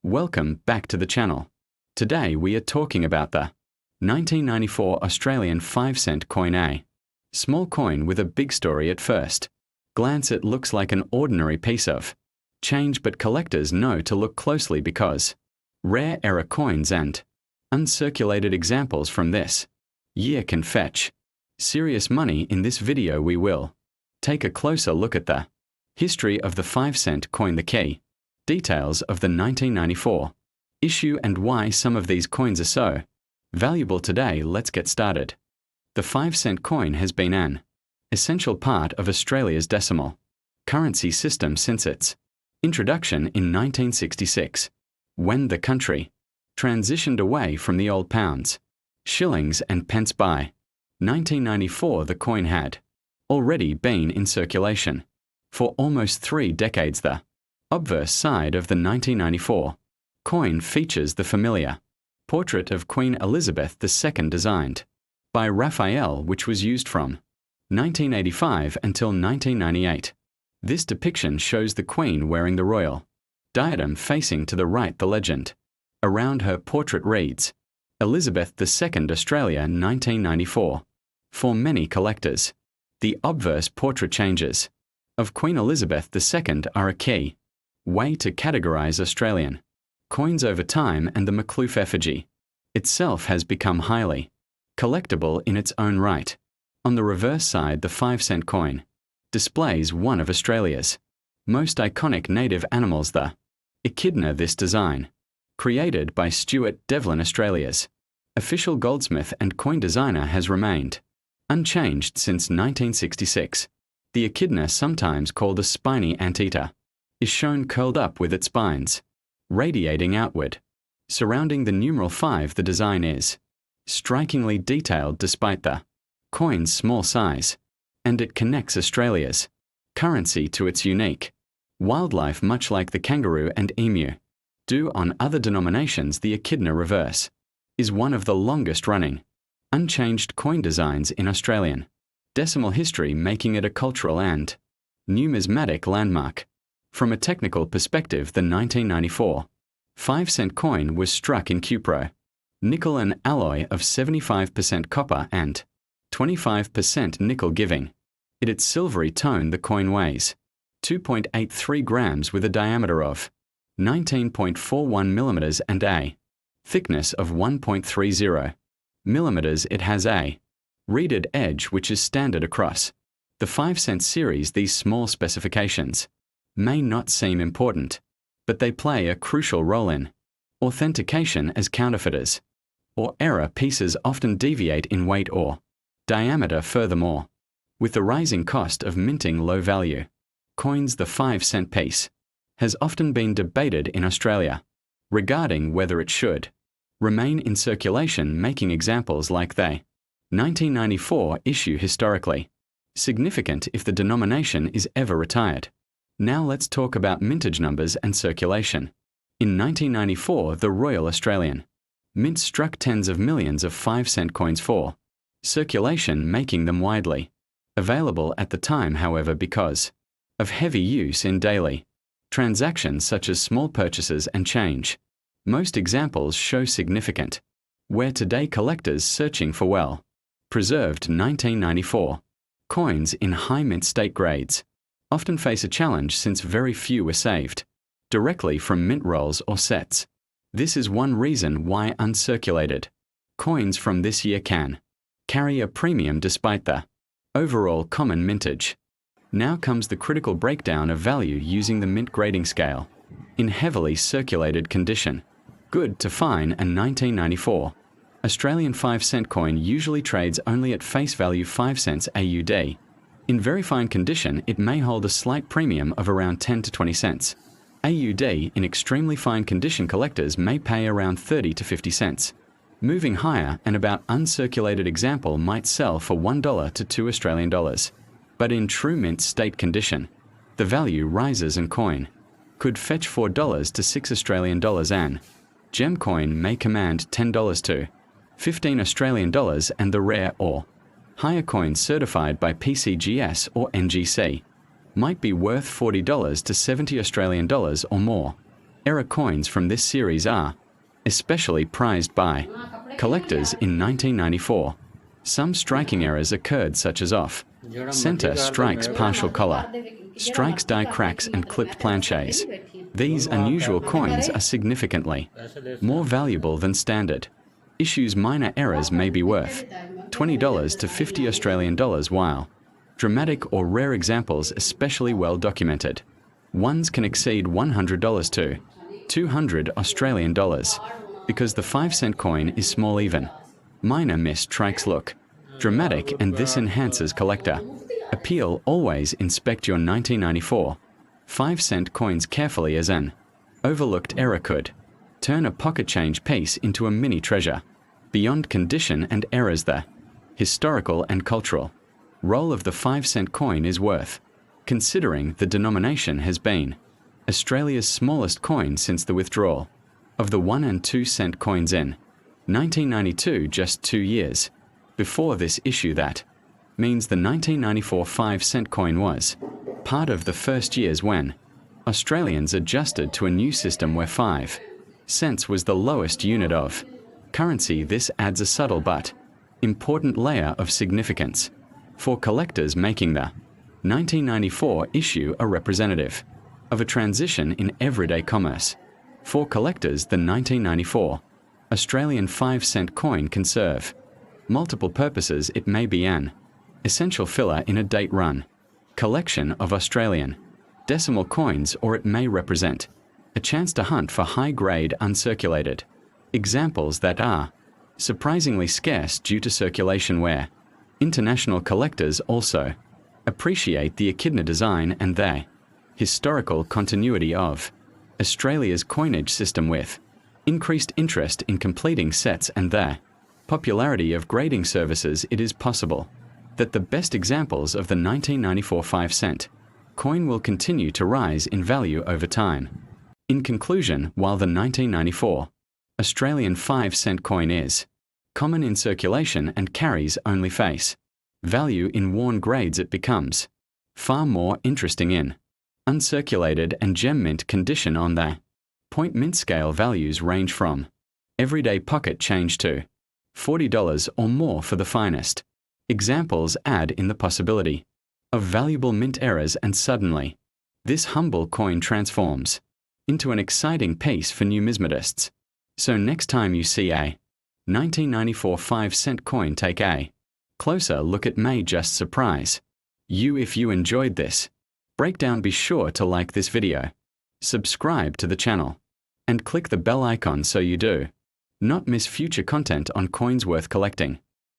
Welcome back to the channel. Today we are talking about the 1994 Australian 5-cent coin A. Small coin with a big story at first glance. It looks like an ordinary piece of change, but collectors know to look closely because rare era coins and uncirculated examples from this year can fetch serious money. In this video we will take a closer look at the history of the 5-cent coin, the key details of the 1994 issue, and why some of these coins are so valuable today. Let's get started. The 5-cent coin has been an essential part of Australia's decimal currency system since its introduction in 1966, when the country transitioned away from the old pounds, shillings and pence. By 1994 the coin had already been in circulation for almost 3 decades. The obverse side of the 1994 coin features the familiar portrait of Queen Elizabeth II designed by Raphael, which was used from 1985 until 1998. This depiction shows the Queen wearing the royal diadem facing to the right. The legend around her portrait reads, Elizabeth II, Australia, 1994. For many collectors, the obverse portrait changes of Queen Elizabeth II are a key way to categorize Australian coins over time, and the Makhlouf effigy itself has become highly collectible in its own right. On the reverse side, the 5-cent coin displays one of Australia's most iconic native animals, the echidna. This design, created by Stuart Devlin, Australia's official goldsmith and coin designer, has remained unchanged since 1966. The echidna, sometimes called a spiny anteater, is shown curled up with its spines radiating outward. Surrounding the numeral 5, the design is strikingly detailed despite the coin's small size, and it connects Australia's currency to its unique wildlife, much like the kangaroo and emu do on other denominations. The echidna reverse is one of the longest-running unchanged coin designs in Australian decimal history, making it a cultural and numismatic landmark. From a technical perspective, the 1994 5-cent coin was struck in cupro nickel, an alloy of 75% copper and 25% nickel, giving it its silvery tone. The coin weighs 2.83 grams with a diameter of 19.41 millimeters and a thickness of 1.30 millimeters. It has a reeded edge, which is standard across the 5-cent series. These small specifications may not seem important, but they play a crucial role in authentication, as counterfeiters or error pieces often deviate in weight or diameter. Furthermore, with the rising cost of minting low-value coins, the 5-cent piece has often been debated in Australia regarding whether it should remain in circulation, making examples like the 1994 issue historically significant if the denomination is ever retired. Now let's talk about mintage numbers and circulation. In 1994, the Royal Australian Mint struck tens of millions of 5-cent coins for circulation, making them widely available at the time. However, because of heavy use in daily transactions such as small purchases and change, most examples show significant wear today. Collectors searching for well-preserved 1994 coins in high mint state grades often face a challenge, since very few were saved directly from mint rolls or sets. This is one reason why uncirculated coins from this year can carry a premium despite the overall common mintage. Now comes the critical breakdown of value using the mint grading scale. In heavily circulated condition, good to fine, a 1994 Australian 5-cent coin usually trades only at face value 5 cents AUD. In very fine condition, it may hold a slight premium of around 10 to 20 cents AUD. In extremely fine condition, collectors may pay around 30 to 50 cents. Moving higher, an about uncirculated example might sell for $1 to $2 Australian dollars. But in true mint state condition, the value rises and coin could fetch $4 to $6 Australian dollars. An gem coin may command $10 to $15 Australian dollars, and the rare or higher coins certified by PCGS or NGC might be worth $40 to $70 Australian dollars or more. Error coins from this series are especially prized by collectors in 1994. Some striking errors occurred, such as off center strikes, partial color, strikes die cracks, and clipped planches. These unusual coins are significantly more valuable than standard issues. Minor errors may be worth $20 to $50 while dramatic or rare examples especially well documented ones can exceed $100 to $200 because the 5-cent coin is small. Even minor missed strikes look dramatic, and this enhances collector appeal. Always inspect your 1994 5-cent coins carefully, as an overlooked error could turn a pocket change piece into a mini treasure. Beyond condition and errors, the historical and cultural role of the 5-cent coin is worth considering. The denomination has been Australia's smallest coin since the withdrawal of the 1 and 2 cent coins in 1992, just 2 years before this issue. That means the 1994 5-cent coin was part of the first years when Australians adjusted to a new system where 5 cents was the lowest unit of currency. This adds a subtle but important layer of significance for collectors, making the 1994 issue a representative of a transition in everyday commerce. For collectors, the 1994 Australian 5-cent coin can serve multiple purposes. It may be an essential filler in a date-run collection of Australian decimal coins, or it may represent a chance to hunt for high-grade uncirculated examples that are surprisingly scarce due to circulation, where international collectors also appreciate the echidna design and the historical continuity of Australia's coinage system. With increased interest in completing sets and the popularity of grading services, it is possible that the best examples of the 1994 5-cent coin will continue to rise in value over time. In conclusion, while the 1994 Australian 5-cent coin is common in circulation and carries only face value in worn grades, it becomes far more interesting in uncirculated and gem mint condition. On the point mint scale, values range from everyday pocket change to $40 or more for the finest examples. Add in the possibility of valuable mint errors, and suddenly this humble coin transforms into an exciting piece for numismatists. So next time you see a 1994 5-cent coin, take a closer look. It may just surprise you. If you enjoyed this breakdown, be sure to like this video, subscribe to the channel, and click the bell icon so you do not miss future content on coins worth collecting.